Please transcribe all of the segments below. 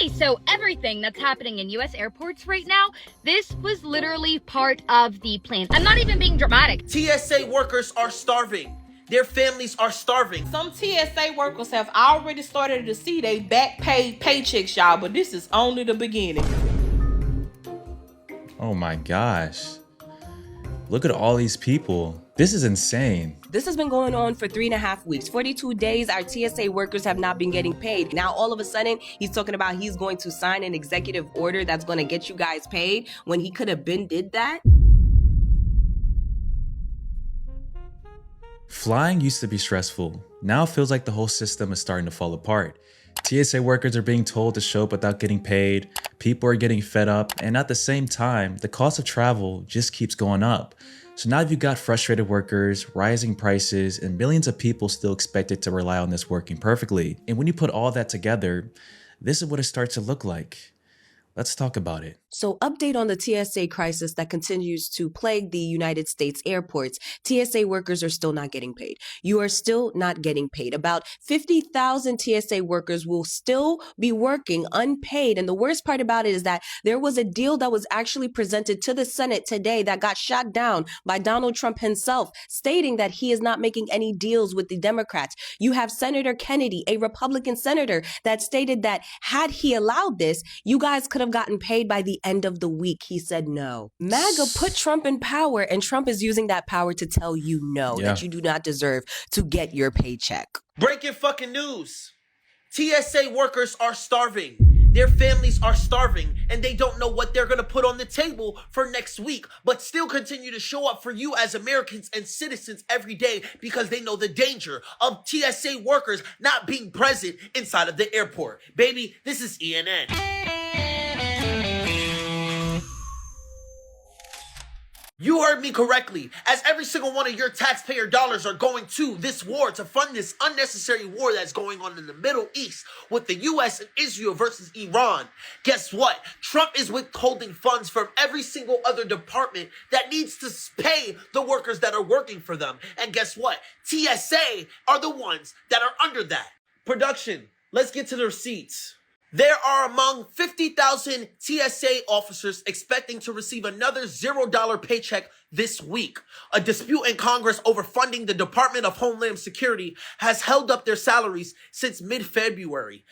Okay, so everything that's happening in US airports right now, this was literally part of the plan. I'm not even being dramatic. TSA workers are starving. Their families are starving. Some TSA workers have already started to see they back paid paychecks, y'all, but this is only the beginning. Oh my gosh. Look at all these people. This is insane. This has been going on for 3.5 weeks. 42 days, our TSA workers have not been getting paid. Now, all of a sudden, he's talking about he's going to sign an executive order that's going to get you guys paid when he could have been did that. Flying used to be stressful. Now it feels like the whole system is starting to fall apart. TSA workers are being told to show up without getting paid, people are getting fed up, and at the same time, the cost of travel just keeps going up. So now you've got frustrated workers, rising prices, and millions of people still expected to rely on this working perfectly. And when you put all that together, this is what it starts to look like. Let's talk about it. So, update on the TSA crisis that continues to plague the United States airports. TSA workers are still not getting paid. You are still not getting paid. About 50,000 TSA workers will still be working unpaid. And the worst part about it is that there was a deal that was actually presented to the Senate today that got shot down by Donald Trump himself, stating that he is not making any deals with the Democrats. You have Senator Kennedy, a Republican senator, that stated that had he allowed this, you guys could have gotten paid by the end of the week. He said no. MAGA put Trump in power, and Trump is using that power to tell you no, that you do not deserve to get your paycheck. Breaking fucking news. TSA workers are starving. Their families are starving, and they don't know what they're gonna put on the table for next week, but still continue to show up for you as Americans and citizens every day because they know the danger of TSA workers not being present inside of the airport. Baby, this is ENN. You heard me correctly, as every single one of your taxpayer dollars are going to this war to fund this unnecessary war that's going on in the Middle East with the US and Israel versus Iran. Guess what? Trump is withholding funds from every single other department that needs to pay the workers that are working for them. And guess what? TSA are the ones that are under that. Production, let's get to the receipts. There are among 50,000 TSA officers expecting to receive another $0 paycheck this week. A dispute in Congress over funding the Department of Homeland Security has held up their salaries since mid-February.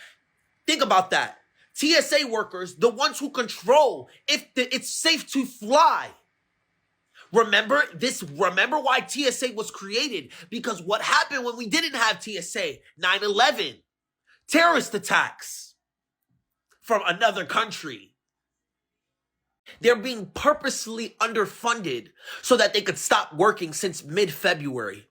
Think about that. TSA workers, the ones who control if it's safe to fly. Remember why TSA was created? Because what happened when we didn't have TSA? 9/11. Terrorist attacks from another country. They're being purposely underfunded so that they could stop working since mid-February.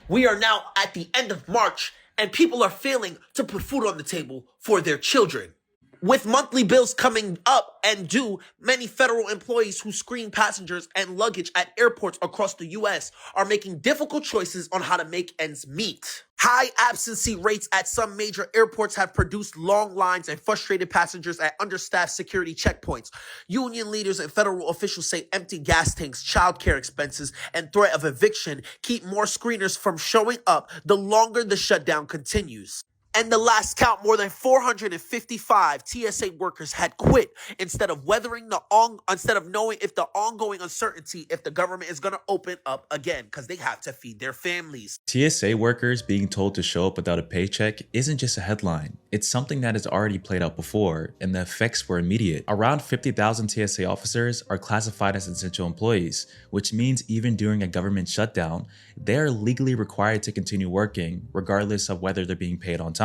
We are now at the end of March, and people are failing to put food on the table for their children. With monthly bills coming up and due, many federal employees who screen passengers and luggage at airports across the U.S. are making difficult choices on how to make ends meet. High absentee rates at some major airports have produced long lines and frustrated passengers at understaffed security checkpoints. Union leaders and federal officials say empty gas tanks, childcare expenses, and threat of eviction keep more screeners from showing up the longer the shutdown continues. And the last count, more than 455 TSA workers had quit instead of knowing if the ongoing uncertainty if the government is going to open up again because they have to feed their families. TSA workers being told to show up without a paycheck isn't just a headline. It's something that has already played out before, and the effects were immediate. Around 50,000 TSA officers are classified as essential employees, which means even during a government shutdown, they are legally required to continue working regardless of whether they're being paid on time.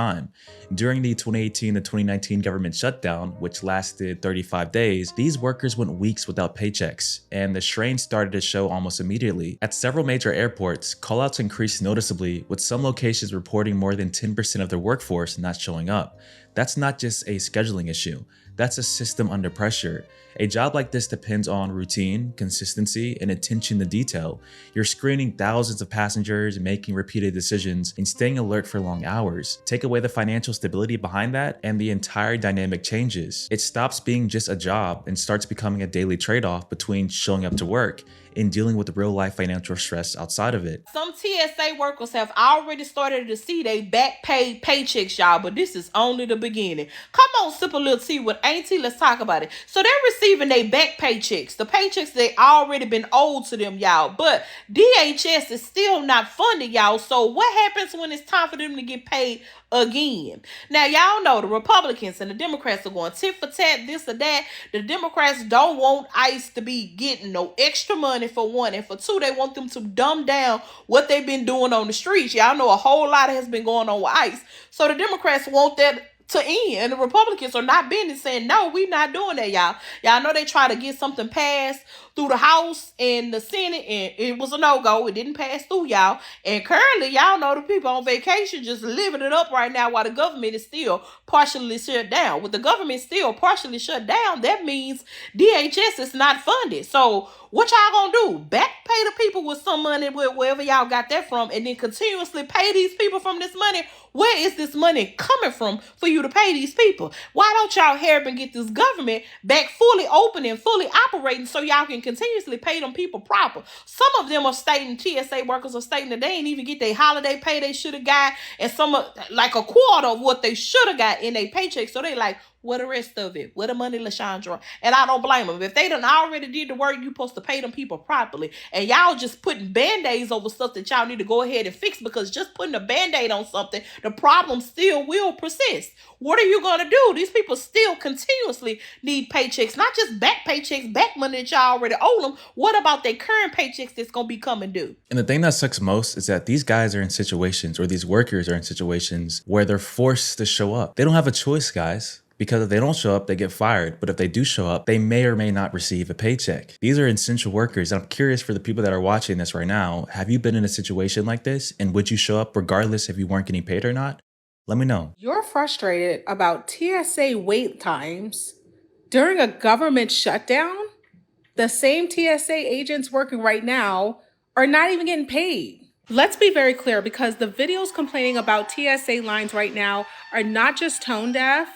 During the 2018 to 2019 government shutdown, which lasted 35 days, these workers went weeks without paychecks, and the strain started to show almost immediately. At several major airports, callouts increased noticeably, with some locations reporting more than 10% of their workforce not showing up. That's not just a scheduling issue. That's a system under pressure. A job like this depends on routine, consistency, and attention to detail. You're screening thousands of passengers, making repeated decisions, and staying alert for long hours. Take away the financial stability behind that, and the entire dynamic changes. It stops being just a job and starts becoming a daily trade-off between showing up to work and dealing with real-life financial stress outside of it. Some TSA workers have already started to see they back paid paychecks, y'all, but this is only the beginning. beginning. Come on, sip a little tea with Auntie. Let's talk about it. So they're receiving their back paychecks, the paychecks they already been owed to them, y'all. But DHS is still not funded, y'all. So what happens when it's time for them to get paid again? Now, y'all know the Republicans and the Democrats are going tit for tat, this or that. The Democrats don't want ICE to be getting no extra money, for one, and for two, they want them to dumb down what they've been doing on the streets. Y'all know a whole lot has been going on with ICE. So the Democrats want that to end, and the Republicans are not bending, saying, no, we not doing that, y'all. Y'all know they try to get something passed through the House and the Senate, and it was a no-go. It didn't pass through, y'all. And currently, y'all know the people on vacation just living it up right now while the government is still partially shut down. With the government still partially shut down, that means DHS is not funded. So what y'all gonna do? Back pay the people with some money, wherever y'all got that from, and then continuously pay these people from this money? Where is this money coming from for you to pay these people? Why don't y'all hurry up and get this government back fully open and fully operating so y'all can continuously pay them people proper? Some of them are stating, TSA workers are stating that they ain't even get their holiday pay they should have got, and some like a quarter of what they should have got in their paycheck. So they like, where the rest of it? Where the money, LaShondra? And I don't blame them. If they done already did the work, you supposed to pay them people properly. And y'all just putting band-aids over stuff that y'all need to go ahead and fix, because just putting a band-aid on something, the problem still will persist. What are you going to do? These people still continuously need paychecks, not just back paychecks, back money that y'all already owe them. What about their current paychecks that's going to be coming due? And the thing that sucks most is that these guys are in situations, or these workers are in situations, where they're forced to show up. They don't have a choice, guys. Because if they don't show up, they get fired. But if they do show up, they may or may not receive a paycheck. These are essential workers. And I'm curious, for the people that are watching this right now, have you been in a situation like this? And would you show up regardless if you weren't getting paid or not? Let me know. You're frustrated about TSA wait times during a government shutdown? The same TSA agents working right now are not even getting paid. Let's be very clear, because the videos complaining about TSA lines right now are not just tone deaf.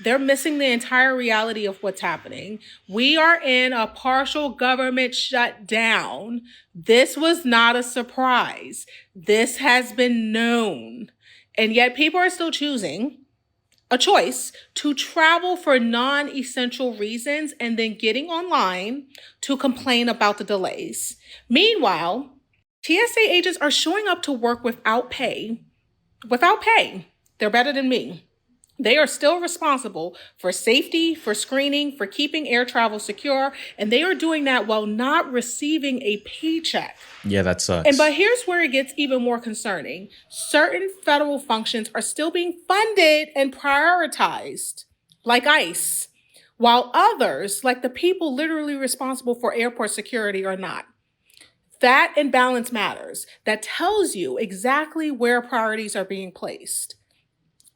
They're missing the entire reality of what's happening. We are in a partial government shutdown. This was not a surprise. This has been known. And yet people are still choosing a choice to travel for non-essential reasons and then getting online to complain about the delays. Meanwhile, TSA agents are showing up to work without pay. Without pay. They're better than me. They are still responsible for safety, for screening, for keeping air travel secure, and they are doing that while not receiving a paycheck. Yeah, that sucks. But here's where it gets even more concerning. Certain federal functions are still being funded and prioritized, like ICE, while others, like the people literally responsible for airport security, are not. That imbalance matters. That tells you exactly where priorities are being placed.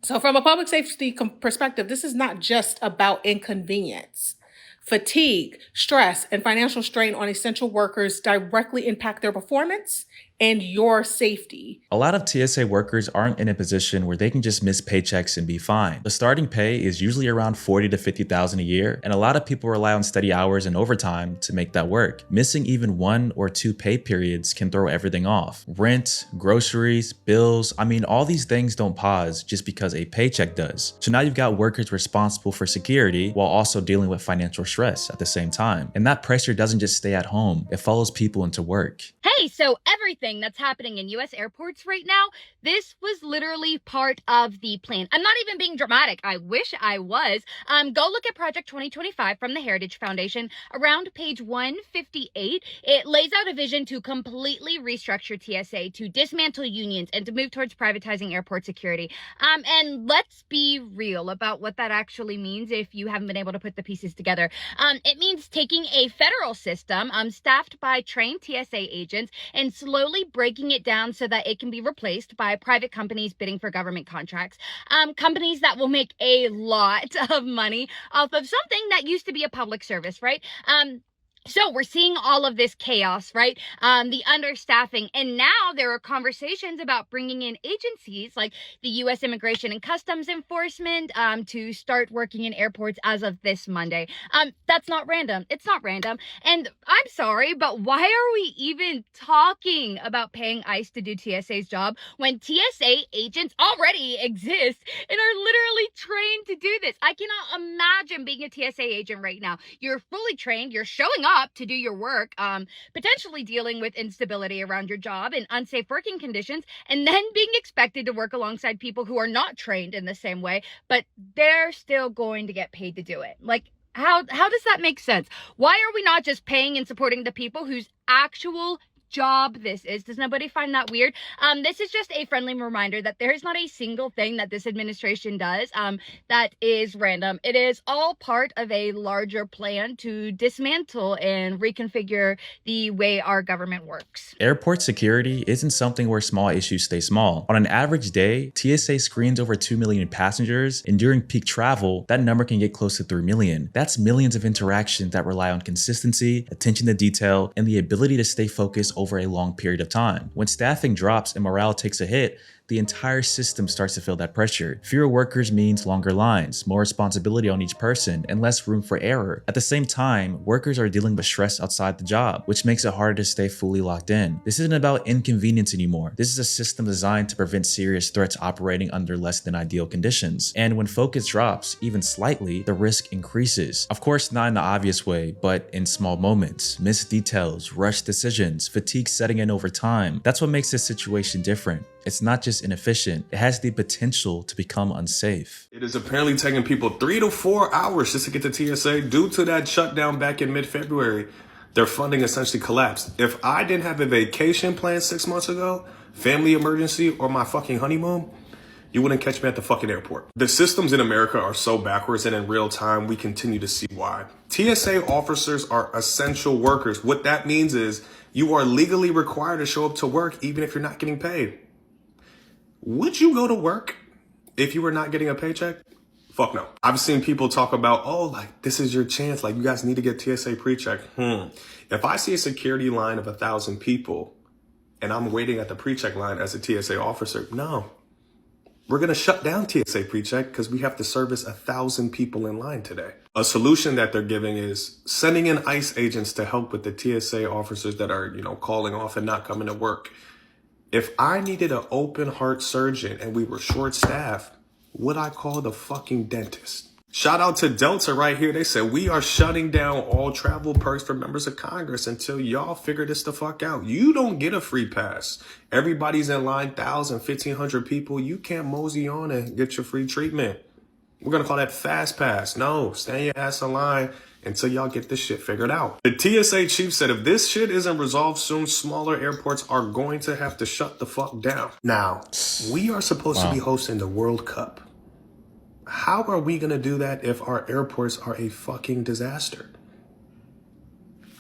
So from a public safety perspective, this is not just about inconvenience. Fatigue, stress, and financial strain on essential workers directly impact their performance and your safety. A lot of TSA workers aren't in a position where they can just miss paychecks and be fine. The starting pay is usually around $40,000 to $50,000 a year, and a lot of people rely on steady hours and overtime to make that work. Missing even 1 or 2 pay periods can throw everything off. Rent, groceries, bills, all these things don't pause just because a paycheck does. So now you've got workers responsible for security while also dealing with financial stress at the same time. And that pressure doesn't just stay at home, it follows people into work. Hey, so everything that's happening in US airports right now, this was literally part of the plan. I'm not even being dramatic. I wish I was. Go look at Project 2025 from the Heritage Foundation. Around page 158, it lays out a vision to completely restructure TSA, to dismantle unions, and to move towards privatizing airport security. And let's be real about what that actually means if you haven't been able to put the pieces together. It means taking a federal system staffed by trained TSA agents and slowly breaking it down so that it can be replaced by private companies bidding for government contracts. Companies that will make a lot of money off of something that used to be a public service, right? So we're seeing all of this chaos, right? The understaffing. And now there are conversations about bringing in agencies like the U.S. Immigration and Customs Enforcement to start working in airports as of this Monday. That's not random. It's not random. And I'm sorry, but why are we even talking about paying ICE to do TSA's job when TSA agents already exist and are literally trained to do this? I cannot imagine being a TSA agent right now. You're fully trained. You're showing up to do your work, potentially dealing with instability around your job and unsafe working conditions, and then being expected to work alongside people who are not trained in the same way, but they're still going to get paid to do it. Like, how does that make sense? Why are we not just paying and supporting the people whose actual job this is? Does nobody find that weird? This is just a friendly reminder that there is not a single thing that this administration does that is random. It is all part of a larger plan to dismantle and reconfigure the way our government works. Airport security isn't something where small issues stay small. On an average day, TSA screens over 2 million passengers, and during peak travel, that number can get close to 3 million. That's millions of interactions that rely on consistency, attention to detail, and the ability to stay focused over a long period of time. When staffing drops and morale takes a hit, the entire system starts to feel that pressure. Fewer workers means longer lines, more responsibility on each person, and less room for error. At the same time, workers are dealing with stress outside the job, which makes it harder to stay fully locked in. This isn't about inconvenience anymore. This is a system designed to prevent serious threats operating under less than ideal conditions. And when focus drops, even slightly, the risk increases. Of course, not in the obvious way, but in small moments. Missed details, rushed decisions, fatigue setting in over time. That's what makes this situation different. It's not just inefficient, it has the potential to become unsafe. It is apparently taking people 3 to 4 hours just to get to TSA due to that shutdown back in mid-February. Their funding essentially collapsed. If I didn't have a vacation planned 6 months ago, family emergency, or my fucking honeymoon, you wouldn't catch me at the fucking airport. The systems in America are so backwards, and in real time, we continue to see why. TSA officers are essential workers. What that means is you are legally required to show up to work even if you're not getting paid. Would you go to work if you were not getting a paycheck? Fuck no. I've seen people talk about, oh, like, this is your chance. Like, you guys need to get TSA pre-check. If I see a security line of 1,000 people and I'm waiting at the pre-check line as a TSA officer, no. We're going to shut down TSA pre-check because we have to service 1,000 people in line today. A solution that they're giving is sending in ICE agents to help with the TSA officers that are, calling off and not coming to work. If I needed an open heart surgeon and we were short staffed, would I call the fucking dentist? Shout out to Delta right here. They said we are shutting down all travel perks for members of Congress until y'all figure this the fuck out. You don't get a free pass. Everybody's in line, 1,000, 1,500 people. You can't mosey on and get your free treatment. We're going to call that fast pass. No, stay your ass in line until y'all get this shit figured out. The TSA chief said if this shit isn't resolved soon, smaller airports are going to have to shut the fuck down. Now, we are supposed to be hosting the World Cup. How are we going to do that if our airports are a fucking disaster?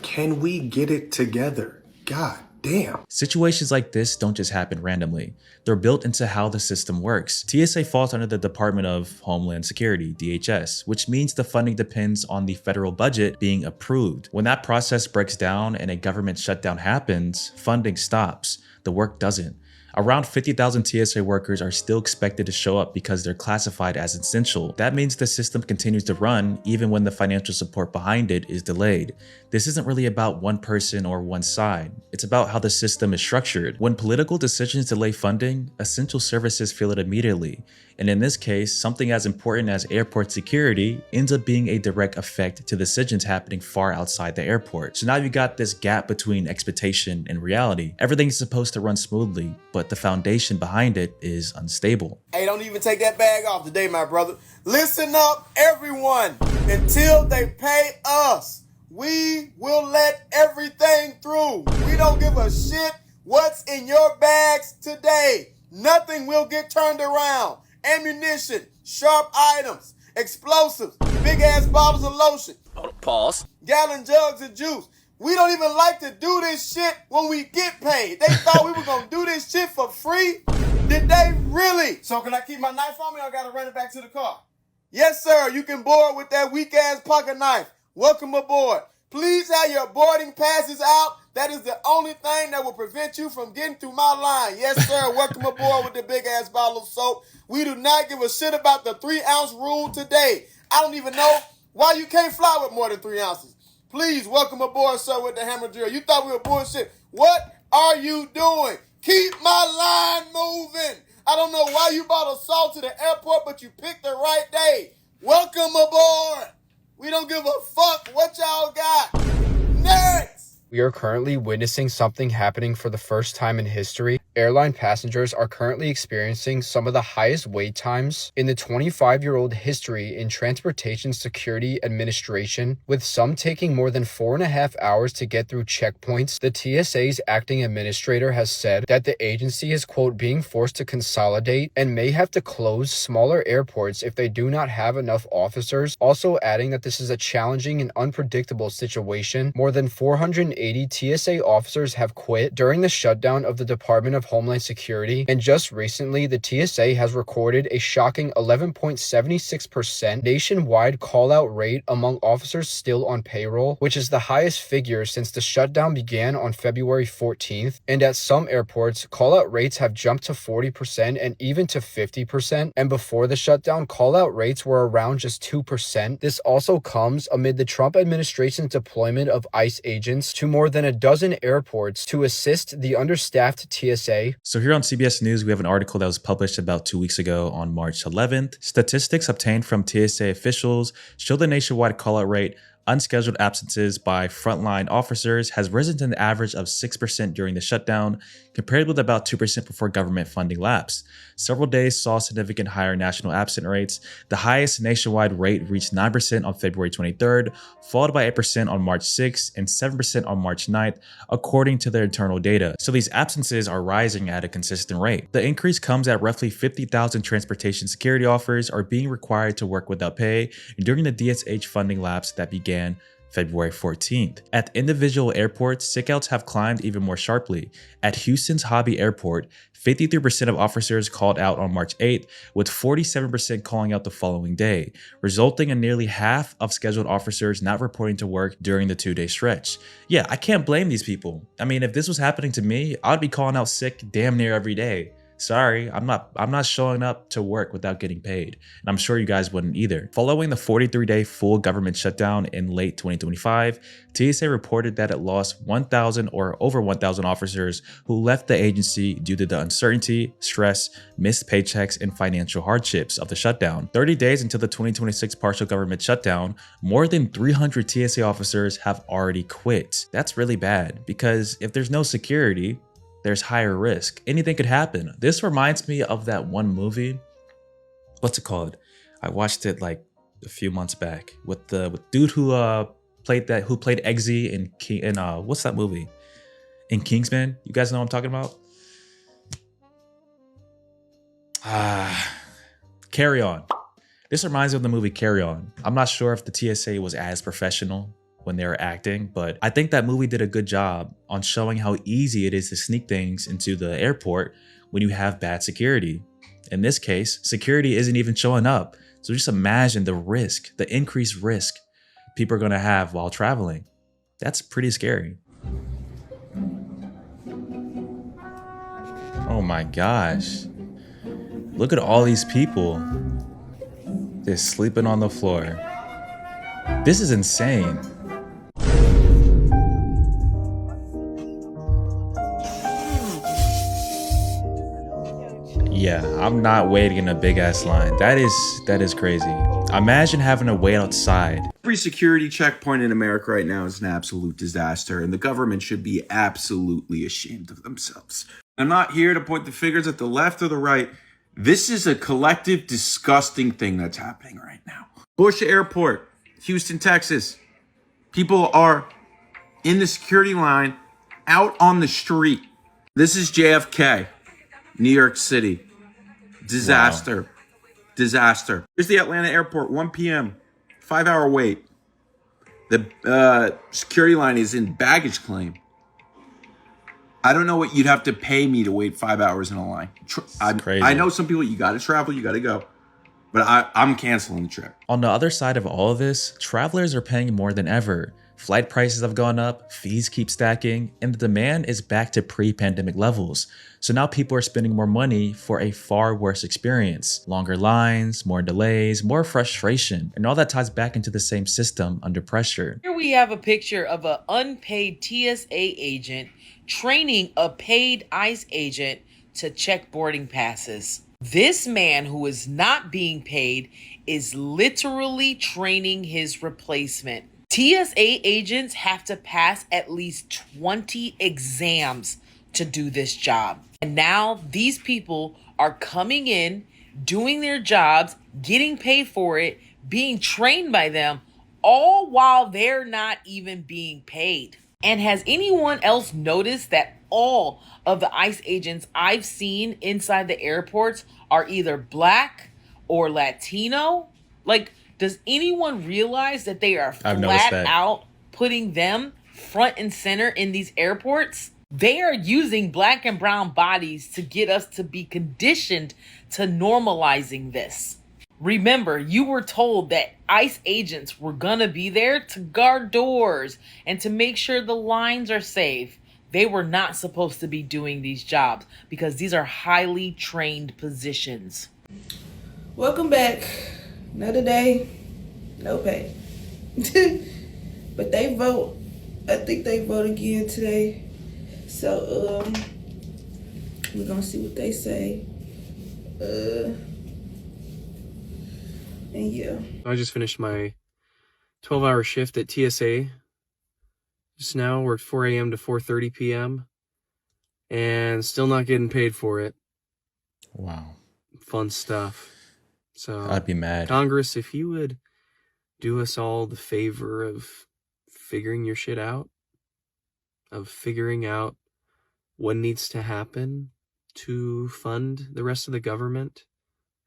Can we get it together? God damn. Situations like this don't just happen randomly. They're built into how the system works. TSA falls under the Department of Homeland Security, DHS, which means the funding depends on the federal budget being approved. When that process breaks down and a government shutdown happens, funding stops. The work doesn't. Around 50,000 TSA workers are still expected to show up because they're classified as essential. That means the system continues to run even when the financial support behind it is delayed. This isn't really about one person or one side. It's about how the system is structured. When political decisions delay funding, essential services feel it immediately. And in this case, something as important as airport security ends up being a direct effect to decisions happening far outside the airport. So now you got this gap between expectation and reality. Everything's supposed to run smoothly, but the foundation behind it is unstable. Hey, don't even take that bag off today, my brother. Listen up, everyone. Until they pay us, we will let everything through. We don't give a shit what's in your bags today. Nothing will get turned around. Ammunition, sharp items, explosives, big ass bottles of lotion. Pause. Gallon jugs of juice. We don't even like to do this shit when we get paid. They thought we were gonna do this shit for free. Did they really? So can I keep my knife on me or I gotta run it back to the car? Yes, sir. You can board with that weak ass pocket knife. Welcome aboard. Please have your boarding passes out. That is the only thing that will prevent you from getting through my line. Yes, sir. Welcome aboard with the big ass bottle of soap. We do not give a shit about the 3-ounce rule today. I don't even know why you can't fly with more than 3 ounces. Please welcome aboard, sir, with the hammer drill. You thought we were bullshit. What are you doing? Keep my line moving. I don't know why you bought a salt to the airport, but you picked the right day. Welcome aboard. We don't give a fuck what y'all got. Next. We are currently witnessing something happening for the first time in history. Airline passengers are currently experiencing some of the highest wait times in the 25-year-old history in Transportation Security Administration, with some taking more than 4.5 hours to get through checkpoints. The TSA's acting administrator has said that the agency is, quote, being forced to consolidate and may have to close smaller airports if they do not have enough officers, also adding that this is a challenging and unpredictable situation. More than 480 TSA officers have quit during the shutdown of the Department of Homeland Security, and just recently the TSA has recorded a shocking 11.76% nationwide call-out rate among officers still on payroll, which is the highest figure since the shutdown began on February 14th, and at some airports, call-out rates have jumped to 40% and even to 50%, and before the shutdown, call-out rates were around just 2%. This also comes amid the Trump administration's deployment of ICE agents to more than a dozen airports to assist the understaffed TSA. So here on CBS News, we have an article that was published about 2 weeks ago on March 11th. Statistics obtained from TSA officials show the nationwide call-out rate unscheduled absences by frontline officers has risen to an average of 6% during the shutdown, compared with about 2% before government funding lapsed. Several days saw significant higher national absent rates. The highest nationwide rate reached 9% on February 23rd, followed by 8% on March 6th and 7% on March 9th, according to their internal data. So these absences are rising at a consistent rate. The increase comes at roughly 50,000 transportation security officers are being required to work without pay during the DSH funding lapse that began February 14th. At individual airports, sickouts have climbed even more sharply. At Houston's Hobby Airport, 53% of officers called out on March 8th, with 47% calling out the following day, resulting in nearly half of scheduled officers not reporting to work during the 2-day stretch. Yeah, I can't blame these people. I mean, if this was happening to me, I'd be calling out sick damn near every day. Sorry, I'm not showing up to work without getting paid. And I'm sure you guys wouldn't either. Following the 43-day full government shutdown in late 2025, TSA reported that it lost 1,000 or over 1,000 officers who left the agency due to the uncertainty, stress, missed paychecks, and financial hardships of the shutdown. 30 days into the 2026 partial government shutdown, more than 300 TSA officers have already quit. That's really bad, because if there's no security, there's higher risk. Anything could happen. This reminds me of that one movie. What's it called? I watched it like a few months back with the dude who played Eggsy in what's that movie? In Kingsman. You guys know what I'm talking about? Carry On. This reminds me of the movie Carry On. I'm not sure if the TSA was as professional when they were acting, but I think that movie did a good job on showing how easy it is to sneak things into the airport when you have bad security. In this case, security isn't even showing up. So just imagine the risk, the increased risk people are gonna have while traveling. That's pretty scary. Oh my gosh. Look at all these people. They're sleeping on the floor. This is insane. Yeah, I'm not waiting in a big ass line. That is crazy. Imagine having to wait outside. Every security checkpoint in America right now is an absolute disaster, and the government should be absolutely ashamed of themselves. I'm not here to point the fingers at the left or the right. This is a collective, disgusting thing that's happening right now. Bush Airport, Houston, Texas. People are in the security line out on the street. This is JFK, New York City. Disaster. Wow. Disaster. Here's the Atlanta airport, 1 p.m., 5-hour wait. The security line is in baggage claim. I don't know what you'd have to pay me to wait 5 hours in a line. Crazy. I know some people, you got to travel, you got to go. But I'm canceling the trip. On the other side of all of this, travelers are paying more than ever. Flight prices have gone up, fees keep stacking, and the demand is back to pre-pandemic levels. So now people are spending more money for a far worse experience. Longer lines, more delays, more frustration, and all that ties back into the same system under pressure. Here we have a picture of an unpaid TSA agent training a paid ICE agent to check boarding passes. This man who is not being paid is literally training his replacement. TSA agents have to pass at least 20 exams to do this job. And now these people are coming in, doing their jobs, getting paid for it, being trained by them, all while they're not even being paid. And has anyone else noticed that all of the ICE agents I've seen inside the airports are either Black or Latino? Like, does anyone realize that they are flat out putting them front and center in these airports? They are using Black and brown bodies to get us to be conditioned to normalizing this. Remember, you were told that ICE agents were gonna be there to guard doors and to make sure the lines are safe. They were not supposed to be doing these jobs because these are highly trained positions. Welcome back. Another day, no pay. But they vote. I think they vote again today. So we're gonna see what they say. And yeah. I just finished my 12-hour shift at TSA. Just now, worked 4 a.m. to 4:30 p.m. and still not getting paid for it. Wow. Fun stuff. So I'd be mad. Congress, if you would do us all the favor of figuring your shit out, of figuring out what needs to happen to fund the rest of the government,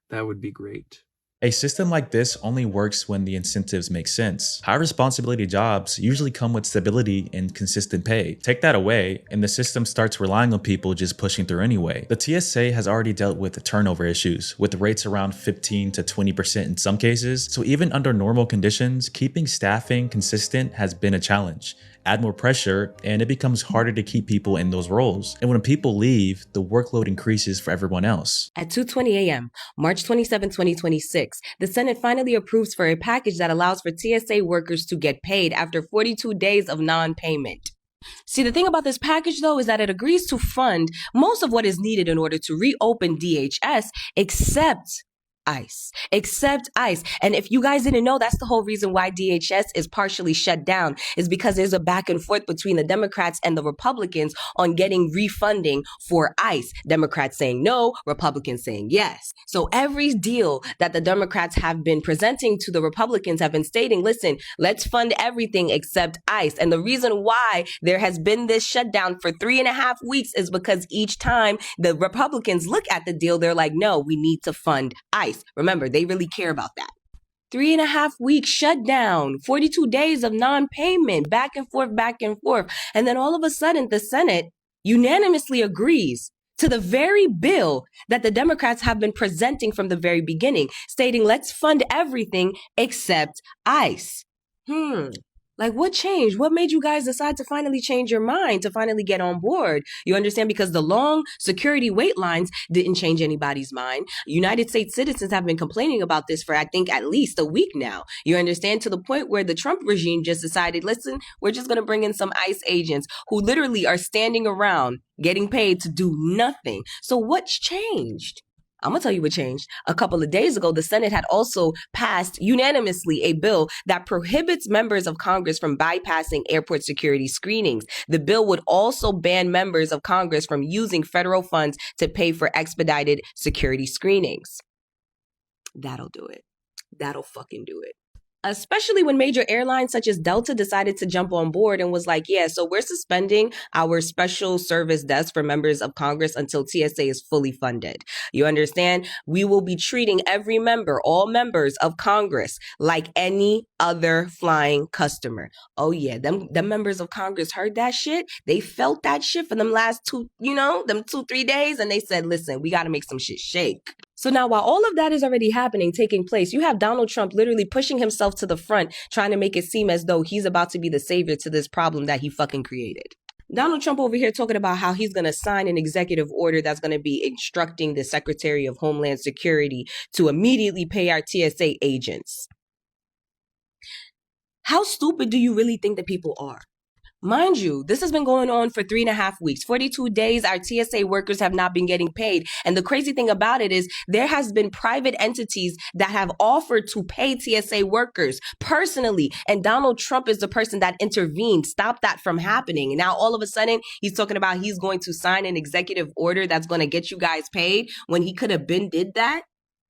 that would be great. A system like this only works when the incentives make sense. High responsibility jobs usually come with stability and consistent pay. Take that away, and the system starts relying on people just pushing through anyway. The TSA has already dealt with turnover issues, with rates around 15 to 20% in some cases, so even under normal conditions, keeping staffing consistent has been a challenge. Add more pressure, and it becomes harder to keep people in those roles. And when people leave, the workload increases for everyone else. At 2:20 a.m., March 27, 2026, the Senate finally approves for a package that allows for TSA workers to get paid after 42 days of non-payment. See, the thing about this package, though, is that it agrees to fund most of what is needed in order to reopen DHS, except ICE. And if you guys didn't know, that's the whole reason why DHS is partially shut down, is because there's a back and forth between the Democrats and the Republicans on getting refunding for ICE. Democrats saying no, Republicans saying yes. So every deal that the Democrats have been presenting to the Republicans have been stating, listen, let's fund everything except ICE. And the reason why there has been this shutdown for 3.5 weeks is because each time the Republicans look at the deal, they're like, no, we need to fund ICE. Remember, they really care about that. 3.5 week shutdown, 42 days of non-payment, back and forth. And then all of a sudden, the Senate unanimously agrees to the very bill that the Democrats have been presenting from the very beginning, stating, let's fund everything except ICE. Like, what changed? What made you guys decide to finally change your mind, to finally get on board? You understand? Because the long security wait lines didn't change anybody's mind. United States citizens have been complaining about this for, I think, at least a week now. You understand? To the point where the Trump regime just decided, listen, we're just going to bring in some ICE agents who literally are standing around getting paid to do nothing. So what's changed? I'm going to tell you what changed. A couple of days ago, the Senate had also passed unanimously a bill that prohibits members of Congress from bypassing airport security screenings. The bill would also ban members of Congress from using federal funds to pay for expedited security screenings. That'll do it. That'll fucking do it. Especially when major airlines such as Delta decided to jump on board and was like, yeah, so we're suspending our special service desk for members of Congress until TSA is fully funded. You understand? We will be treating every member, all members of Congress, like any other flying customer. Oh yeah, them members of Congress heard that shit. They felt that shit for them last 2-3 days. And they said, listen, we got to make some shit shake. So now while all of that is already happening, taking place, you have Donald Trump literally pushing himself to the front, trying to make it seem as though he's about to be the savior to this problem that he fucking created. Donald Trump over here talking about how he's going to sign an executive order that's going to be instructing the Secretary of Homeland Security to immediately pay our TSA agents. How stupid do you really think that people are? Mind you, this has been going on for 3.5 weeks. 42 days, our TSA workers have not been getting paid. And the crazy thing about it is there has been private entities that have offered to pay TSA workers personally. And Donald Trump is the person that intervened, stopped that from happening. And now all of a sudden, he's talking about he's going to sign an executive order that's going to get you guys paid when he could have been did that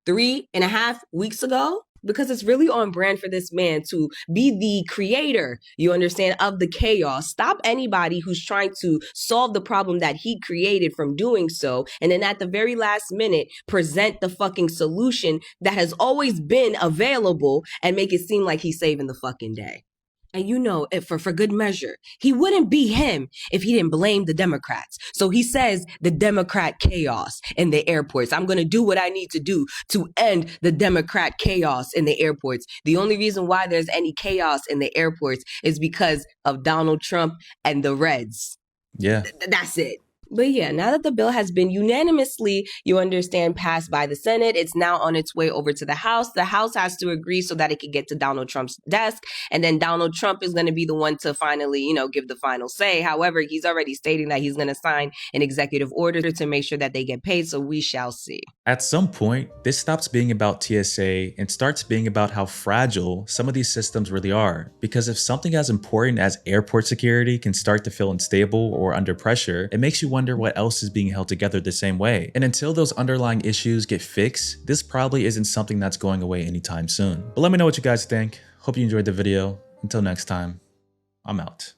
3.5 weeks ago. Because it's really on brand for this man to be the creator, you understand, of the chaos. Stop anybody who's trying to solve the problem that he created from doing so. And then at the very last minute, present the fucking solution that has always been available and make it seem like he's saving the fucking day. And you know, if for good measure, he wouldn't be him if he didn't blame the Democrats. So he says the Democrat chaos in the airports. I'm going to do what I need to do to end the Democrat chaos in the airports. The only reason why there's any chaos in the airports is because of Donald Trump and the Reds. Yeah. That's it. But yeah, now that the bill has been unanimously, you understand, passed by the Senate, it's now on its way over to the House. The House has to agree so that it can get to Donald Trump's desk. And then Donald Trump is going to be the one to finally, give the final say. However, he's already stating that he's going to sign an executive order to make sure that they get paid. So we shall see. At some point, this stops being about TSA and starts being about how fragile some of these systems really are. Because if something as important as airport security can start to feel unstable or under pressure, it makes you wonder what else is being held together the same way. And until those underlying issues get fixed, this probably isn't something that's going away anytime soon. But let me know what you guys think. Hope you enjoyed the video. Until next time, I'm out.